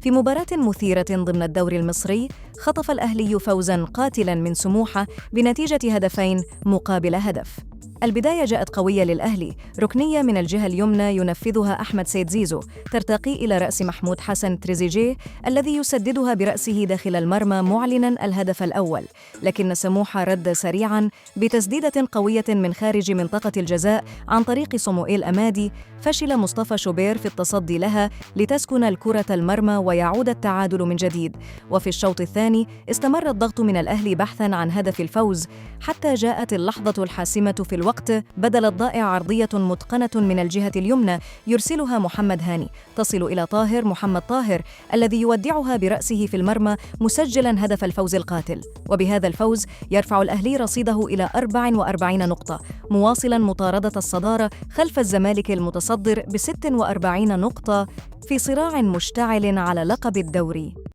في مباراة مثيرة ضمن الدوري المصري، خطف الأهلي فوزاً قاتلاً من سموحة بنتيجة 2-1. البداية جاءت قوية للأهلي، ركنية من الجهة اليمنى ينفذها أحمد سيد زيزو، ترتقي إلى رأس محمود حسن تريزيجيه الذي يسددها برأسه داخل المرمى معلناً الهدف الأول. لكن سموحة رد سريعاً بتسديدة قوية من خارج منطقة الجزاء عن طريق صموئيل أمادي. فشل مصطفى شوبير في التصدي لها لتسكن الكرة المرمى ويعود التعادل من جديد. وفي الشوط الثاني استمر الضغط من الأهلي بحثاً عن هدف الفوز، حتى جاءت اللحظة الحاسمة في الوقت بدل الضائع عرضية متقنة من الجهة اليمنى يرسلها محمد هاني تصل إلى محمد طاهر الذي يودعها برأسه في المرمى مسجلاً هدف الفوز القاتل. وبهذا الفوز يرفع الأهلي رصيده إلى 44 نقطة، مواصلاً مطاردة الصدارة خلف الزمالك المتصدر ب46 نقطة في صراع مشتعل على لقب الدوري.